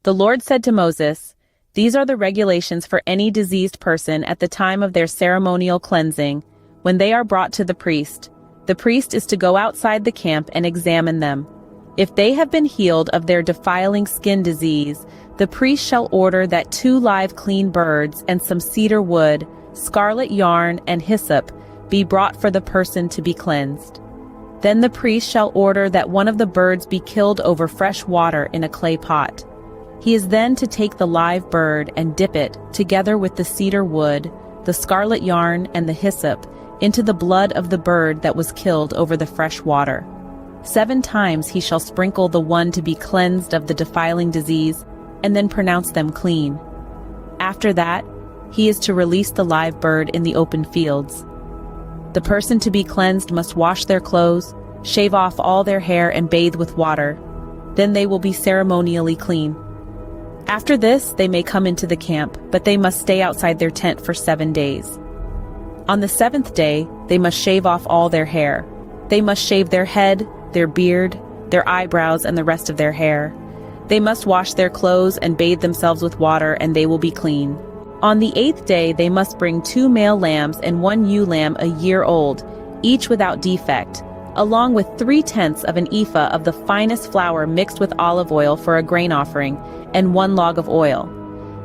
The Lord said to Moses, "These are the regulations for any diseased person at the time of their ceremonial cleansing, when they are brought to the priest. The priest is to go outside the camp and examine them. If they have been healed of their defiling skin disease, the priest shall order that 2 live clean birds and some cedar wood, scarlet yarn, and hyssop be brought for the person to be cleansed. Then the priest shall order that one of the birds be killed over fresh water in a clay pot. He is then to take the live bird and dip it, together with the cedar wood, the scarlet yarn, and the hyssop, into the blood of the bird that was killed over the fresh water. 7 times he shall sprinkle the one to be cleansed of the defiling disease, and then pronounce them clean. After that, he is to release the live bird in the open fields. The person to be cleansed must wash their clothes, shave off all their hair, and bathe with water. Then they will be ceremonially clean. After this, they may come into the camp, but they must stay outside their tent for 7 days. On the 7th day, they must shave off all their hair. They must shave their head, their beard, their eyebrows, and the rest of their hair. They must wash their clothes and bathe themselves with water, and they will be clean. On the 8th day, they must bring 2 male lambs and 1 ewe lamb a year old, each without defect, along with 3/10 of an ephah of the finest flour mixed with olive oil for a grain offering, and 1 log of oil.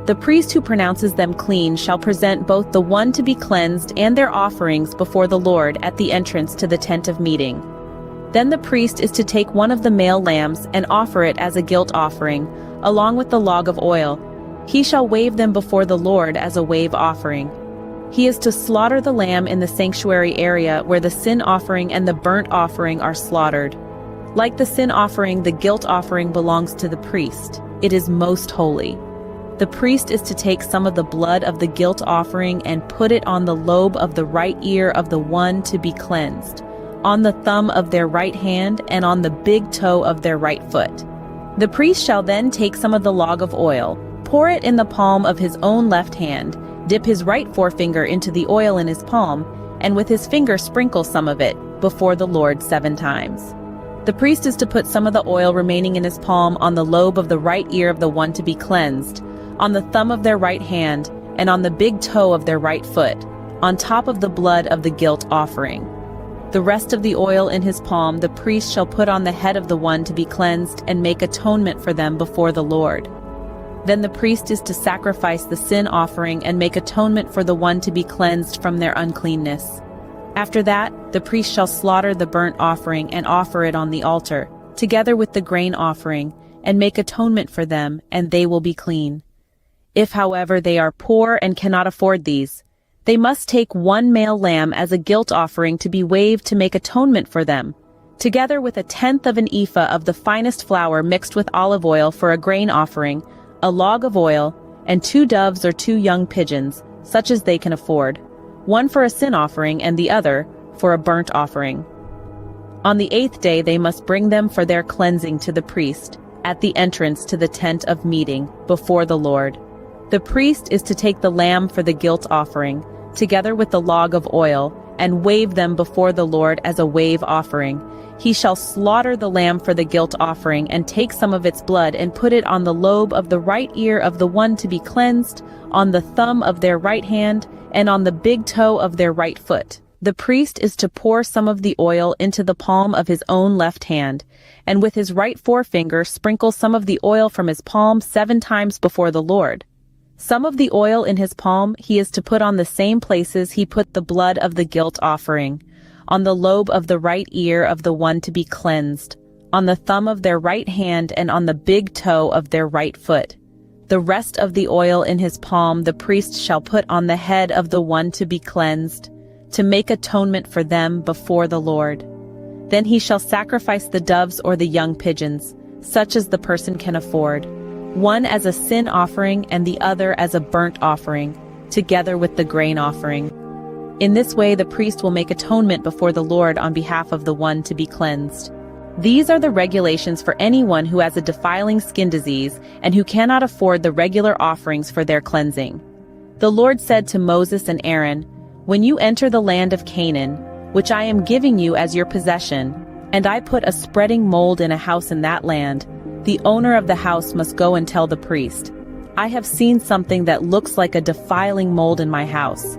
The priest who pronounces them clean shall present both the one to be cleansed and their offerings before the Lord at the entrance to the tent of meeting. Then the priest is to take one of the male lambs and offer it as a guilt offering, along with the log of oil. He shall wave them before the Lord as a wave offering. He is to slaughter the lamb in the sanctuary area where the sin offering and the burnt offering are slaughtered. Like the sin offering, the guilt offering belongs to the priest. It is most holy. The priest is to take some of the blood of the guilt offering and put it on the lobe of the right ear of the one to be cleansed, on the thumb of their right hand, and on the big toe of their right foot. The priest shall then take some of the log of oil, pour it in the palm of his own left hand, dip his right forefinger into the oil in his palm, and with his finger sprinkle some of it before the Lord 7 times. The priest is to put some of the oil remaining in his palm on the lobe of the right ear of the one to be cleansed, on the thumb of their right hand, and on the big toe of their right foot, on top of the blood of the guilt offering. The rest of the oil in his palm the priest shall put on the head of the one to be cleansed and make atonement for them before the Lord. Then the priest is to sacrifice the sin offering and make atonement for the one to be cleansed from their uncleanness. After that, the priest shall slaughter the burnt offering and offer it on the altar, together with the grain offering, and make atonement for them, and they will be clean. If, however, they are poor and cannot afford these, they must take 1 male lamb as a guilt offering to be waved to make atonement for them, together with 1/10 of an ephah of the finest flour mixed with olive oil for a grain offering, a log of oil, and 2 doves or 2 young pigeons, such as they can afford, one for a sin offering and the other for a burnt offering. On the 8th day they must bring them for their cleansing to the priest, at the entrance to the tent of meeting, before the Lord. The priest is to take the lamb for the guilt offering, together with the log of oil, and wave them before the Lord as a wave offering. He shall slaughter the lamb for the guilt offering and take some of its blood and put it on the lobe of the right ear of the one to be cleansed, on the thumb of their right hand, and on the big toe of their right foot. The priest is to pour some of the oil into the palm of his own left hand, and with his right forefinger sprinkle some of the oil from his palm 7 times before the Lord. Some of the oil in his palm he is to put on the same places he put the blood of the guilt offering, on the lobe of the right ear of the one to be cleansed, on the thumb of their right hand, and on the big toe of their right foot. The rest of the oil in his palm the priest shall put on the head of the one to be cleansed, to make atonement for them before the Lord. Then he shall sacrifice the doves or the young pigeons, such as the person can afford, one as a sin offering and the other as a burnt offering, together with the grain offering. In this way the priest will make atonement before the Lord on behalf of the one to be cleansed. These are the regulations for anyone who has a defiling skin disease and who cannot afford the regular offerings for their cleansing. The Lord said to Moses and Aaron, "When you enter the land of Canaan, which I am giving you as your possession, and I put a spreading mold in a house in that land, The owner of the house must go and tell the priest, "I have seen something that looks like a defiling mold in my house."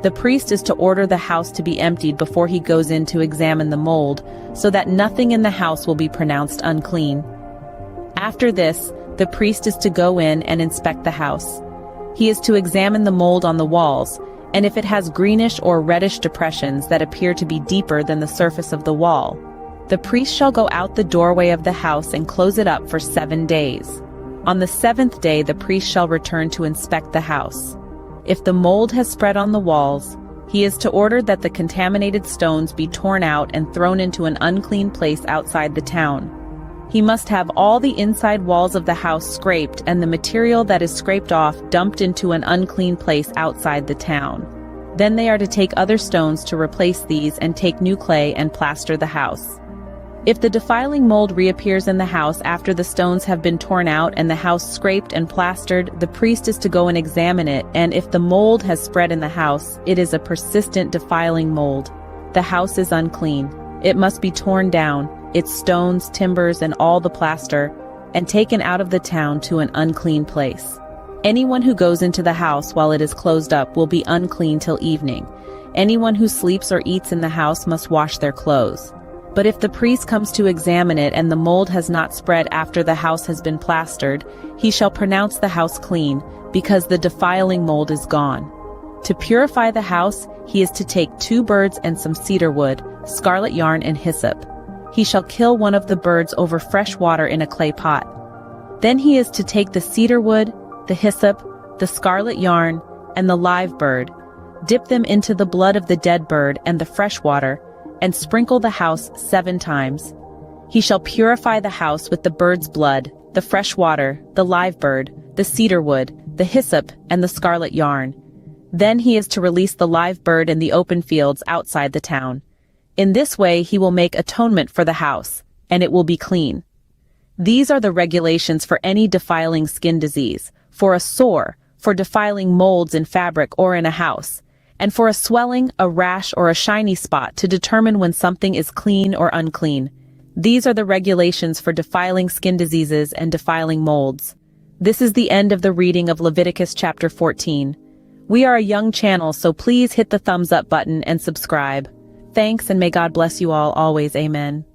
The priest is to order the house to be emptied before he goes in to examine the mold, so that nothing in the house will be pronounced unclean. After this, the priest is to go in and inspect the house. He is to examine the mold on the walls, and if it has greenish or reddish depressions that appear to be deeper than the surface of the wall, the priest shall go out the doorway of the house and close it up for 7 days. On the 7th day the priest shall return to inspect the house. If the mold has spread on the walls, he is to order that the contaminated stones be torn out and thrown into an unclean place outside the town. He must have all the inside walls of the house scraped and the material that is scraped off dumped into an unclean place outside the town. Then they are to take other stones to replace these and take new clay and plaster the house. If the defiling mold reappears in the house after the stones have been torn out and the house scraped and plastered, the priest is to go and examine it, and if the mold has spread in the house, it is a persistent defiling mold. The house is unclean. It must be torn down, its stones, timbers, and all the plaster, and taken out of the town to an unclean place. Anyone who goes into the house while it is closed up will be unclean till evening. Anyone who sleeps or eats in the house must wash their clothes. But if the priest comes to examine it and the mold has not spread after the house has been plastered, he shall pronounce the house clean, because the defiling mold is gone. To purify the house, he is to take 2 birds and some cedar wood, scarlet yarn and hyssop. He shall kill one of the birds over fresh water in a clay pot. Then he is to take the cedar wood, the hyssop, the scarlet yarn, and the live bird, dip them into the blood of the dead bird and the fresh water, and sprinkle the house 7 times. He shall purify the house with the bird's blood, the fresh water, the live bird, the cedar wood, the hyssop, and the scarlet yarn. Then he is to release the live bird in the open fields outside the town. In this way he will make atonement for the house, and it will be clean. These are the regulations for any defiling skin disease, for a sore, for defiling molds in fabric or in a house, and for a swelling, a rash, or a shiny spot to determine when something is clean or unclean. These are the regulations for defiling skin diseases and defiling molds. This is the end of the reading of Leviticus chapter 14. We are a young channel, so please hit the thumbs up button and subscribe. Thanks, and may God bless you all always. Amen.